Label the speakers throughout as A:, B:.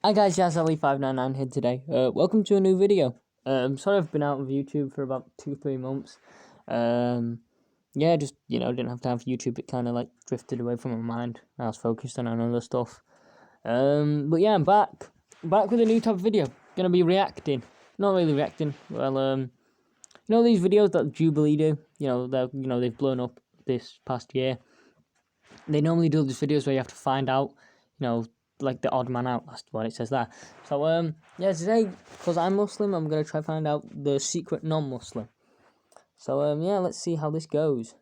A: Hi guys, JazzAli599 here today. Welcome to a new video. Sorry I've been out of YouTube for about 2-3 months. Yeah, just didn't have time for YouTube. It kind of like drifted away from my mind. I was focused on other stuff. But yeah, I'm back with a new type of video. Gonna be reacting. Not really reacting. Well, these videos that Jubilee do. They've blown up this past year. They normally do these videos where you have to find out, like the odd man out. That's what it says there. So yeah, today, because I'm Muslim, I'm gonna try to find out the secret non-Muslim. So yeah, let's see how this goes.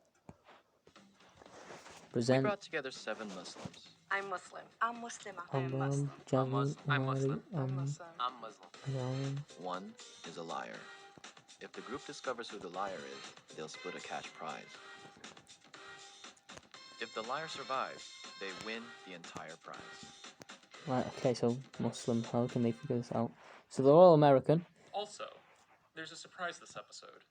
B: We brought together 7 Muslims.
C: I'm Muslim. I'm Muslim.
A: I'm Muslim.
B: I'm Muslim. I'm Muslim.
C: I'm Muslim.
B: I'm Muslim. One is a liar. If the group discovers who the liar is, they'll split a cash prize. If the liar survives, they win the entire prize.
A: Right, okay, so Muslim, how can they figure this out? So they're all American.
D: Also, there's a surprise this episode.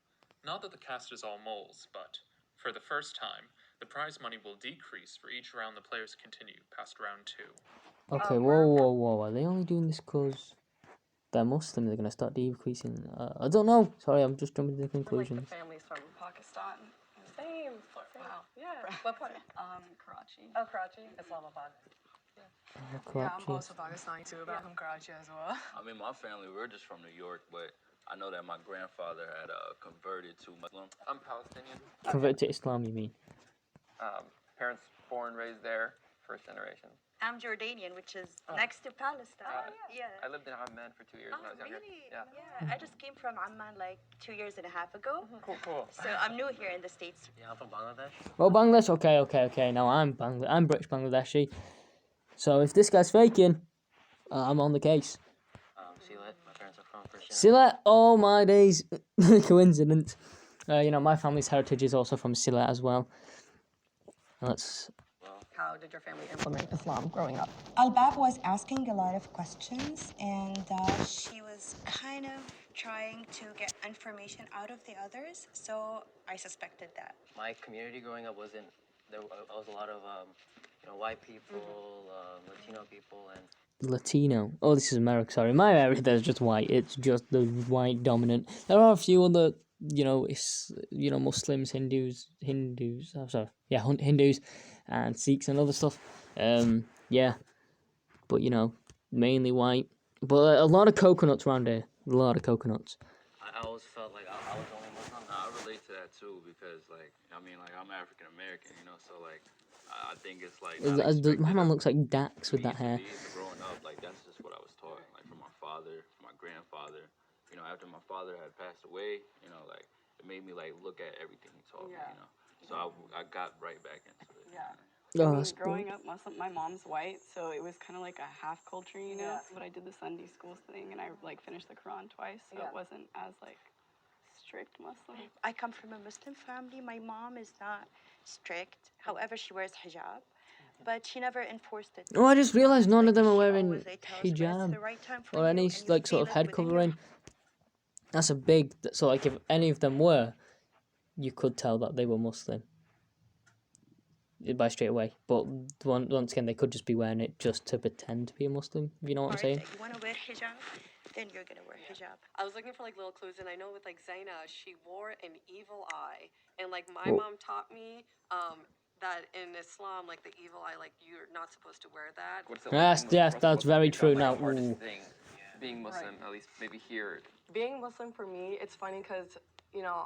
D: Not that the cast is all moles, but for the first time, the prize money will decrease for each round the players continue past round 2.
A: Okay, whoa. Are they only doing this because they're Muslim? They're going to start decreasing? I don't know. Sorry, I'm just jumping to conclusions.
C: Like the families from Pakistan. Same. Wow. Yeah.
E: What part?
C: Karachi.
E: Oh, Karachi, Islamabad.
C: Yeah, I'm also Pakistani too, but I'm from Karachi as well.
F: I mean, my family, we're just from New York, but I know that my grandfather had converted to Muslim.
G: I'm Palestinian.
A: Convert to Islam, you mean?
G: Parents born, raised there, first generation.
H: I'm Jordanian, which is next to Palestine. Yeah.
G: I lived in Amman for 2 years when I was younger.
H: Really? Yeah. I just came from Amman like 2 years and a half ago.
G: Cool.
H: So I'm new here in the States.
E: Yeah, I'm from Bangladesh.
A: Oh, Bangladesh. Okay. No, I'm British Bangladeshi. So if this guy's faking, I'm on the case.
E: Sylhet, my parents are from Persian.
A: Sylhet, oh my days. Coincidence. My family's heritage is also from Sylhet as well.
C: How did your family implement Islam growing up?
I: Albab was asking a lot of questions, and
H: She was kind of trying to get information out of the others, so I suspected that.
E: My community growing up wasn't, there was a lot of, white people, Latino people, and...
A: Latino. Oh, this is America. Sorry, my area there's just white. It's just the white dominant. There are a few other, Muslims, Hindus. I'm sorry, yeah, Hindus, and Sikhs and other stuff. Yeah, but mainly white. But a lot of coconuts around here. A lot of coconuts.
E: I always felt like I was the only Muslim.
F: I relate to that too because, I'm African American, so I think it's like
A: My mom looks like Dax with that hair.
F: Growing up, that's just what I was taught, from my father, from my grandfather. After my father had passed away, it made me look at everything he taught me. So I got right back into it.
C: Yeah.
J: Growing up Muslim, my mom's white, so it was kind of like a half culture, But I did the Sunday school thing, and I finished the Quran twice, so it wasn't as strict Muslim.
H: I come from a Muslim family. My mom is not strict. However, she wears hijab, but she never enforced it.
A: Oh, I just realized none of them are wearing
H: They tell us when it's
A: hijab
H: the right time for
A: or
H: you,
A: any
H: and you
A: sort
H: feel
A: of
H: it
A: head
H: within your
A: covering. That's a big. So if any of them were, you could tell that they were Muslim by straight away. But once again, they could just be wearing it just to pretend to be a Muslim. If you know what I'm saying?
H: You want to wear hijab, then you're gonna wear hijab.
K: I was looking for little clues, and I know with Zaina, she wore an evil eye, and my mom taught me that in Islam, the evil eye, you're not supposed to wear that.
A: Yes, that's very true. Now,
G: Being Muslim, at least maybe here.
J: Being Muslim for me, it's funny because,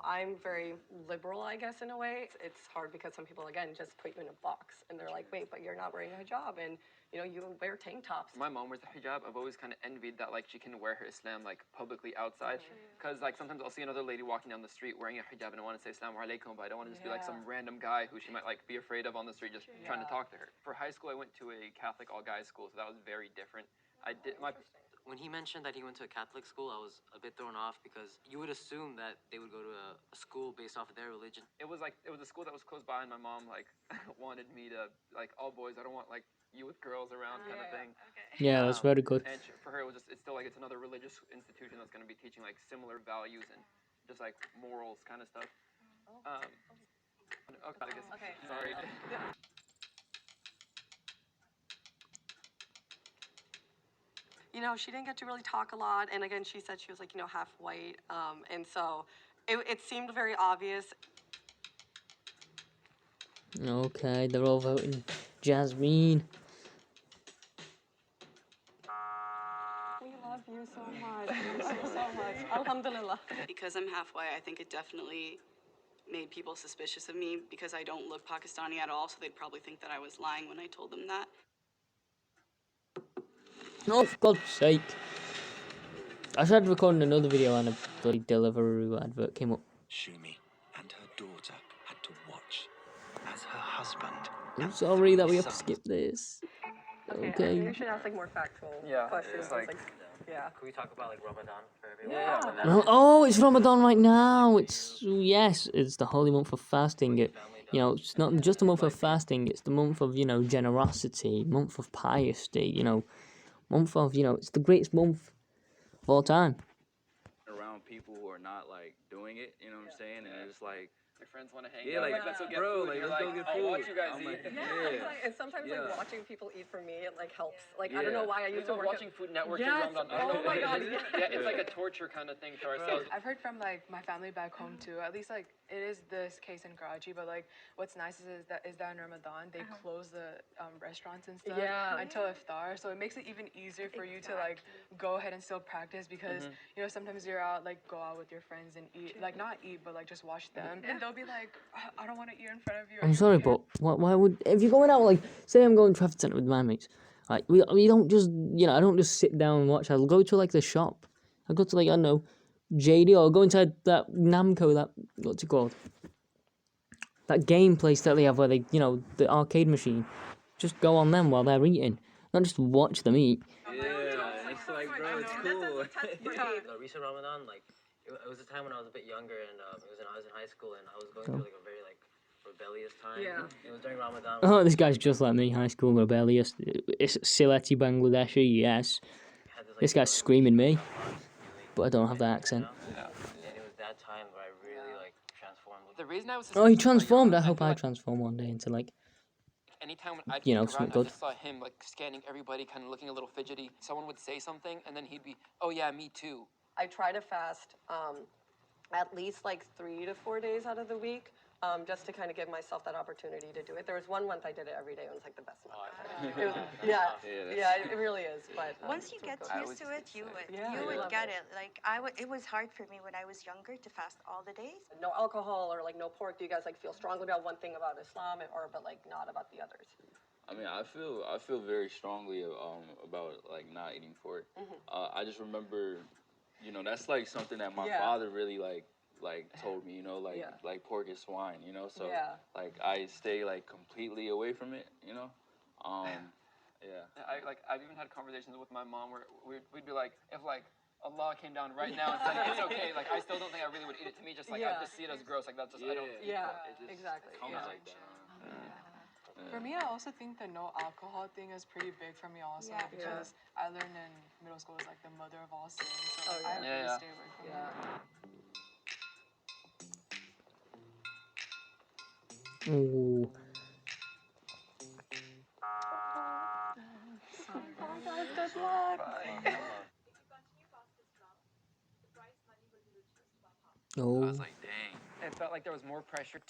J: I'm very liberal, I guess, in a way. It's hard because some people, again, just put you in a box, and they're like, wait, but you're not wearing a hijab, and, you wear tank tops.
G: My mom wears a hijab. I've always kind of envied that, she can wear her Islam, publicly outside. Because, sometimes I'll see another lady walking down the street wearing a hijab, and I want to say Assalamu alaikum, but I don't want to just be some random guy who she might, be afraid of on the street just trying to talk to her. For high school, I went to a Catholic all-guys school, so that was very different.
E: When he mentioned that he went to a Catholic school, I was a bit thrown off because you would assume that they would go to a school based off of their religion.
G: It was a school that was close by, and my mom wanted me to all boys. I don't want you with girls around kind of thing.
H: Okay.
A: yeah, that's very good.
G: And for her, it's still it's another religious institution that's going to be teaching similar values and just morals kind of stuff. Okay. Sorry.
K: you know, she didn't get to really talk a lot. And again, she said she was like, you know, half white. And so it seemed very obvious.
A: Okay, they're all voting Jasmine.
K: We love you so much. Thank you so much. Alhamdulillah.
L: Because I'm half white, I think it definitely made people suspicious of me because I don't look Pakistani at all, so they'd probably think that I was lying when I told them that.
A: Oh, for God's sake. I started recording another video and a bloody Deliveroo advert came up.
B: Shumi and her daughter had to watch as her husband.
A: I'm sorry that we have to skip this.
K: Okay. You should ask like more factual questions. Like, yeah.
E: Can we talk about like Ramadan for everyone?
A: Well, oh, it's Ramadan right now. Yes, it's the holy month of fasting. You know, it's not just the month of fasting. It's the month of, you know, generosity, month of piety. You know, month of, you know, it's the greatest month of all time.
F: Around people who are not like doing it, you know what I'm saying? And it's like
G: Your friends want to hang
F: Yeah,
G: out.
F: like,
G: let's go get
F: bro,
G: food.
F: like,
G: You're
F: let's go
G: like,
F: get
G: I'll
F: food.
G: watch you guys
F: I'm
G: eat.
F: like,
K: Yeah. And sometimes like
F: Yeah.
K: watching people eat for me, it like helps. Like I don't know why I used to work
G: watching Food Network.
K: Yes.
G: Ramadan. I don't
K: Oh
G: know.
K: my God.
G: Yeah, it's like a torture kind of thing for ourselves.
C: I've heard from like my family back home too. At least like it is this case in Karachi, but like what's nice is that in Ramadan they close the restaurants and stuff until iftar, so it makes it even easier for you to like go ahead and still practice because you know sometimes you're out like go out with your friends and eat, like not eat but like just watch them, and they'll be like, I don't want to eat in front of you.
A: I'm sorry, but why would, if you're going out, like, say I'm going to Trafford Centre with my mates, like, we don't just, you know, I don't just sit down and watch. I'll go to, like, the shop. I'll go to, like, I don't know, JD, or I'll go inside that Namco, that, what's it called? That game place that they have where they, you know, the arcade machine. Just go on them while they're eating. Not just watch them eat.
F: Yeah, it's like, bro, it's cool.
E: The recent Ramadan, like, it was a time when I was a bit younger, and I was in high school, and I was going through like a very like rebellious time.
K: Yeah.
E: It was during Ramadan.
A: Oh, this guy's just like me, high school rebellious. It's Sileti Bangladeshi, yes. This guy's screaming me, but I don't have that accent.
E: And it was that time where I really like transformed.
G: The reason I was
A: Oh, he transformed. I hope I transform one day into, like,
G: anytime I'd
A: you know,
G: look around,
A: something
G: I
A: good.
G: just saw him like scanning everybody, kind of looking a little fidgety. Someone would say something, and then he'd be, "Oh yeah, me too."
K: I try to fast at least like 3 to 4 days out of the week, just to kind of give myself that opportunity to do it. There was one month I did it every day. It was like the best month. It was, it really is. But
H: Once you get used to it, you would
K: love
H: get it. Like it was hard for me when I was younger to fast all the days.
K: No alcohol or like no pork. Do you guys like feel strongly about one thing about Islam, or but like not about the others?
F: I mean, I feel very strongly about like not eating pork. I just remember, you know, that's like something that my father really like told me, you know, like pork is swine, you know, so like I stay like completely away from it, you know.
G: I've even had conversations with my mom where we'd be like, if like Allah came down right now and said it's okay, like I still don't think I really would eat it. To me, just like I just see it as gross, like that's just I don't.
K: Exactly.
F: Comes like that.
C: For me, I also think the no alcohol thing is pretty big for me also because I learned in middle school is like the mother of all sins, so I really stay away from it.
A: Ooh.
K: Good luck.
A: Oh.
F: I was like, dang.
G: It felt like there was more pressure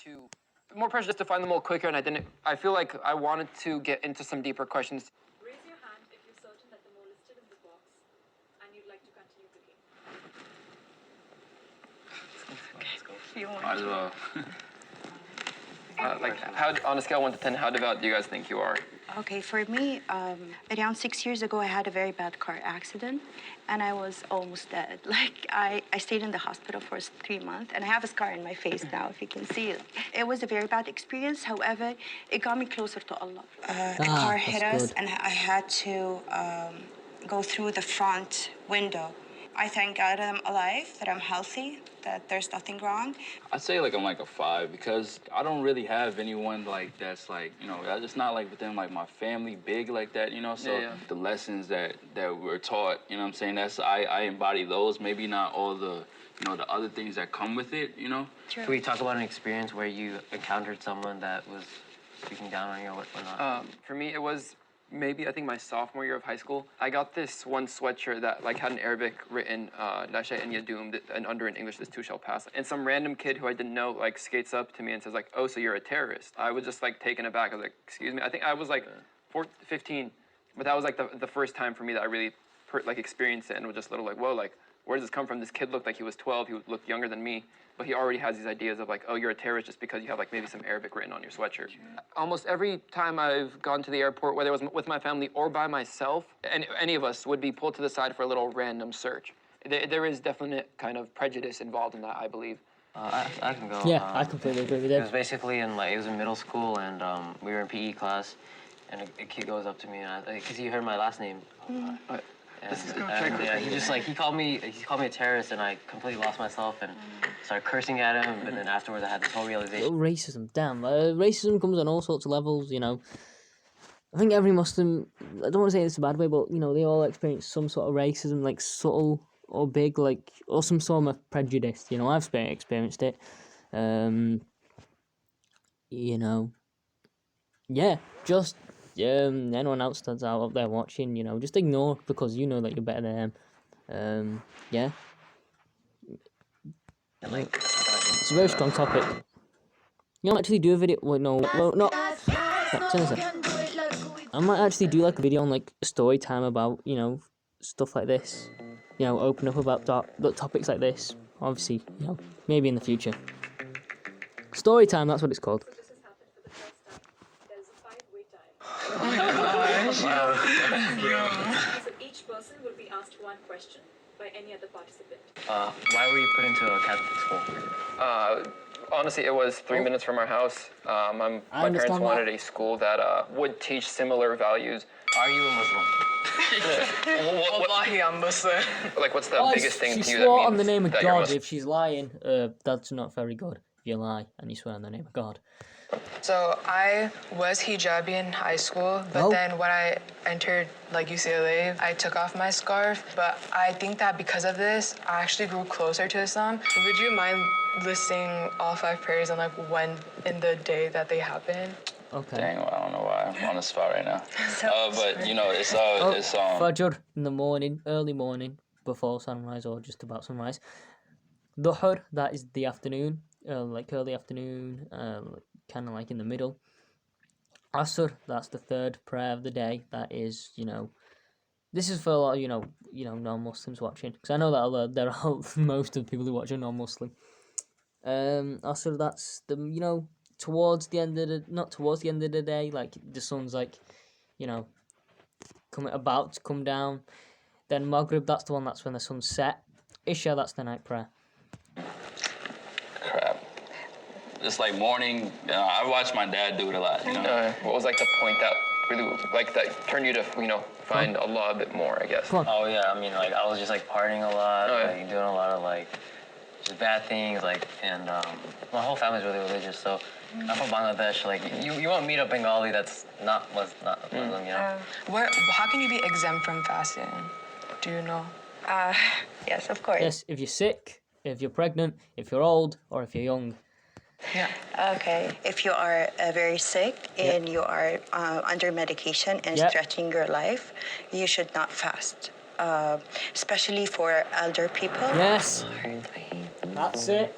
G: just to find them all quicker, and I feel like I wanted to get into some deeper questions.
K: Raise your hand if you're certain that the mole is still in the box and you'd like to continue the game.
F: Might as well.
G: Like, how on a scale of 1 to 10, how devout do you guys think you are?
H: Okay, for me, around 6 years ago, I had a very bad car accident, and I was almost dead. Like, I stayed in the hospital for 3 months, and I have a scar in my face now, if you can see it. It was a very bad experience. However, it got me closer to Allah. A car hit us, and I had to go through the front window. I thank God that I'm alive, that I'm healthy, that there's nothing wrong.
F: I'd say like I'm like a 5 because I don't really have anyone like that's like, you know, it's not like within like my family big like that, you know, so the lessons that we're taught, you know what I'm saying, that's I embody those, maybe not all the, you know, the other things that come with it, you know.
E: True. Can we talk about an experience where you encountered someone that was speaking down on you or whatnot?
G: For me, it was maybe I think my sophomore year of high school, I got this one sweatshirt that like had in Arabic written La shay'an yadum, and under in English this too shall pass. And some random kid who I didn't know like skates up to me and says like, oh, so you're a terrorist. I was just like taken aback. I was like, excuse me. I think I was like 15, but that was like the first time for me that I really like experienced it and was just a little like, whoa, like where does this come from? This kid looked like he was 12. He looked younger than me. But he already has these ideas of like, oh, you're a terrorist just because you have like maybe some Arabic written on your sweatshirt. Almost every time I've gone to the airport, whether it was with my family or by myself, and any of us would be pulled to the side for a little random search. There is definite kind of prejudice involved in that, I believe.
E: I can go.
A: Yeah, I completely agree with
E: It
A: that.
E: was basically in middle school, and we were in PE class, and a kid goes up to me, and because he heard my last name. He called me a terrorist, and I completely lost myself and started cursing at him. And then afterwards, I had this whole realization.
A: Racism, damn. Racism comes on all sorts of levels, you know. I think every Muslim, I don't want to say this a bad way, but, you know, they all experience some sort of racism, like subtle or big, like, or some sort of prejudice. You know, I've experienced it. You know, yeah, just anyone else that's out up there watching, you know, just ignore because you know that you're better than them. Yeah. It's a very strong topic. You might actually do a video. Wait, no, well, not. I might actually do like a video on like story time about, you know, stuff like this. You know, open up about topics like this. Obviously, you know, maybe in the future. Story time, that's what it's called.
M: Oh my gosh. So each person will be asked one question by any other participant.
E: Why were you put into a Catholic school?
G: Honestly, it was 3 minutes from our house. My parents wanted a school that would teach similar values.
E: Are you a Muslim?
M: Wallahi, I'm Muslim.
G: Like, what's the biggest thing to you that
A: swore
G: means
A: on the name of
G: that you're
A: God.
G: Muslim?
A: If she's lying, that's not very good. If you lie and you swear on the name of God.
C: So I was hijabi in high school, but then when I entered like UCLA, I took off my scarf. But I think that because of this, I actually grew closer to Islam. Would you mind listing all 5 prayers and like when in the day that they happen?
A: Okay.
F: Dang, well, I don't know why I'm on the spot right now. But you know, it's
A: Fajr in the morning, early morning, before sunrise or just about sunrise. Dhuhr, that is the afternoon, like early afternoon, kind of like in the middle. Asr, that's the third prayer of the day. That is, you know, this is for a lot of, you know, non-Muslims watching, because I know that there are most of the people who watch are non-Muslim. Asr, that's the, you know, towards the end of the, not towards the end of the day, like the sun's like, you know, about to come down. Then Maghrib, that's the one that's when the sun's set. Isha, that's the night prayer.
F: Crap. It's like morning. I watch my dad do it a lot. You know?
G: What was like the point that really like that turned you to, you know, find Allah a bit more, I guess?
E: Oh yeah, I mean like I was just like partying a lot, like doing a lot of like just bad things, like, and my whole family's really religious, so I'm from Bangladesh. Like you won't meet a Bengali that's not Muslim, you know.
C: How can you be exempt from fasting? Do you know?
H: Yes, of course.
A: Yes, if you're sick, if you're pregnant, if you're old, or if you're young.
C: Yeah.
H: Okay, if you are very sick and you are under medication and stretching your life, you should not fast, especially for elder people.
A: Yes. That's it.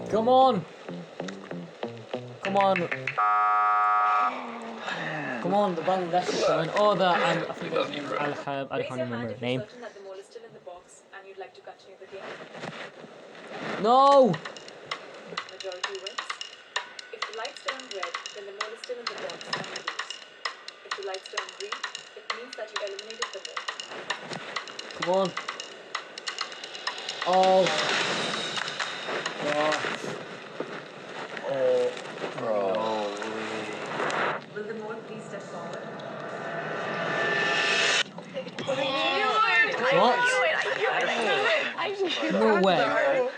A: Come on. Come on. Come on, the Bangladesh is coming. Oh, I think I can't remember her name.
M: That the mole is still in the box and you'd like to continue the game.
A: No.
M: Majority wins. If the lights turn red, then the mole is still in the box and you lose. If the lights turn green, it means that you eliminated the mole.
A: Come on. Oh. Gosh. Oh.
F: Bro.
M: Will the mole please step forward?
A: What? No way.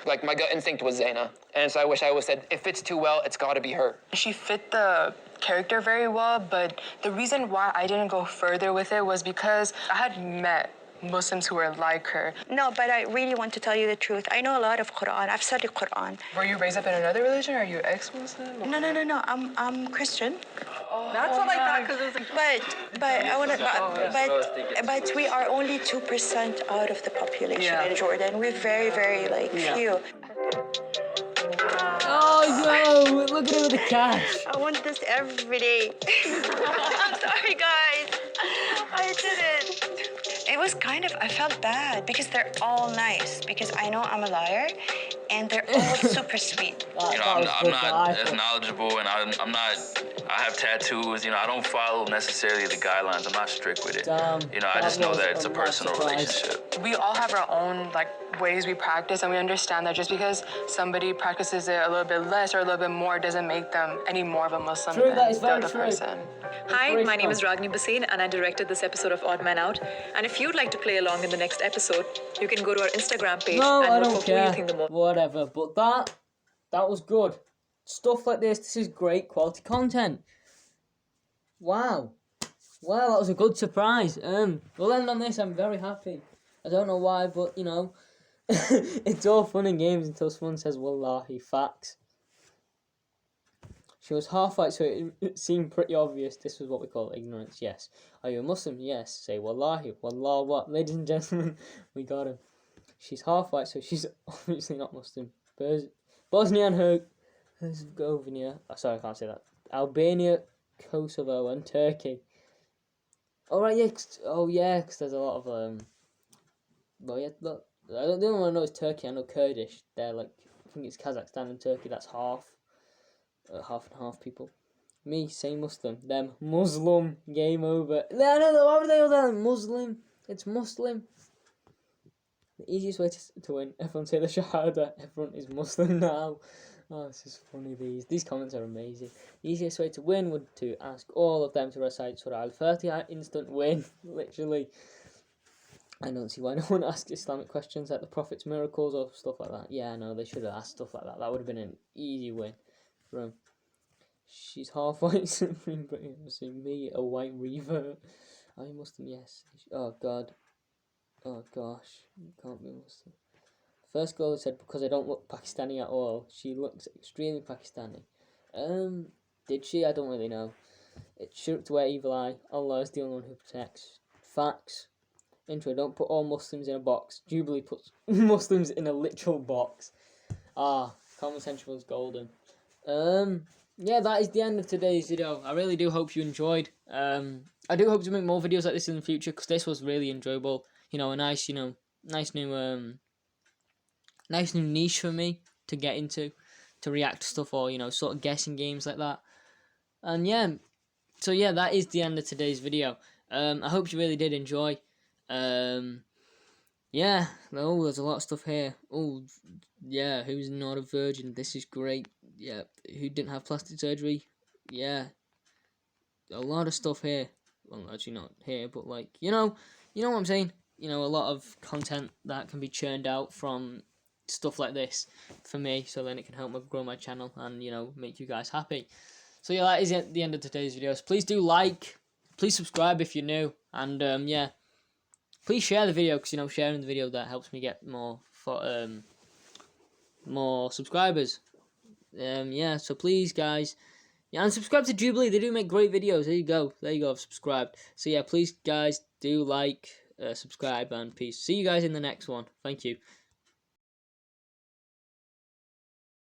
G: Like my gut instinct was Zaina, and so I wish I would said, if fits too well, it's got to be her.
C: She fit the character very well, but the reason why I didn't go further with it was because I had met Muslims who were like her.
H: No, but I really want to tell you the truth. I know a lot of Quran. I've studied Quran.
C: Were you raised up in another religion? Are you ex-Muslim?
H: No. I'm Christian.
K: That's what I thought because it was like.
H: But I want to. But we are only 2% out of the population in Jordan. We're very, very few.
A: Oh no! Look at it with the cash.
H: I want this every day. I'm sorry, guys. I didn't. It was I felt bad because they're all nice. Because I know I'm a liar, and they're all super sweet.
F: You know, I'm not as knowledgeable, and I'm not. I have tattoos. You know, I don't follow necessarily the guidelines. I'm not strict with it. You know, I just know that it's a personal relationship.
C: We all have our own ways we practice, and we understand that just because somebody practices it a little bit less or a little bit more doesn't make them any more of a Muslim than the other person.
M: Hi, my name is Ragini Basin, and I directed this episode of Odd Man Out. And if you'd like to play along in the next episode, you can go to our Instagram page
A: No,
M: and
A: I
M: vote
A: don't
M: for who you
A: care.
M: think the most.
A: Whatever, but that was good. Stuff like this is great quality content. Wow. Well, that was a good surprise. We'll end on this. I'm very happy. I don't know why, but, you know, it's all fun and games until someone says, Wallahi, facts. She was half white, so it seemed pretty obvious. This was what we call ignorance, yes. Are you a Muslim? Yes. Say Wallahi. Wallah what? Ladies and gentlemen, we got him. She's half white, so she's obviously not Muslim. Bosnia and Herzegovina. Oh, sorry, I can't say that. Albania, Kosovo, and Turkey. Alright, yeah. Because there's a lot of well, yeah. Look, the only one I know is Turkey. I know Kurdish. They're I think it's Kazakhstan and Turkey. That's half and half people. Me, say Muslim. Them Muslim. Game over. No, why would they all say Muslim? It's Muslim. The easiest way to win. Everyone say the Shahada. Everyone is Muslim now. Oh, this is funny. These comments are amazing. The easiest way to win would to ask all of them to recite Surah Al-Fatiha. Instant win. Literally. I don't see why no one asks Islamic questions like the Prophet's miracles or stuff like that. Yeah, no, they should have asked stuff like that. That would have been an easy win for him. She's half white, supreme British. So me, a white revert. Are you Muslim? Yes. Oh God. Oh gosh. You can't be Muslim. First girl said because I don't look Pakistani at all. She looks extremely Pakistani. Did she? I don't really know. It's shirk to wear evil eye. Allah is the only one who protects. Facts. Intro, don't put all Muslims in a box. Jubilee puts Muslims in a literal box. Common sense was golden. Yeah, that is the end of today's video. I really do hope you enjoyed. I do hope to make more videos like this in the future, because this was really enjoyable. You know, a nice, nice new niche for me to get into, to react to stuff, or, sort of guessing games like that. And yeah, so yeah, that is the end of today's video. I hope you really did enjoy. Yeah, there's a lot of stuff here. Oh, yeah, who's not a virgin? This is great. Yeah, who didn't have plastic surgery? Yeah, a lot of stuff here. Well, actually not here, but you know what I'm saying? A lot of content that can be churned out from stuff like this for me, so then it can help me grow my channel and, make you guys happy. So yeah, that is it, the end of today's videos. Please do please subscribe if you're new, and yeah, please share the video, because sharing the video, that helps me get more subscribers. Yeah, so please guys, yeah, and subscribe to Jubilee. They do make great videos. There you go, I've subscribed. So yeah, please guys do subscribe, and peace. See you guys in the next one. Thank you.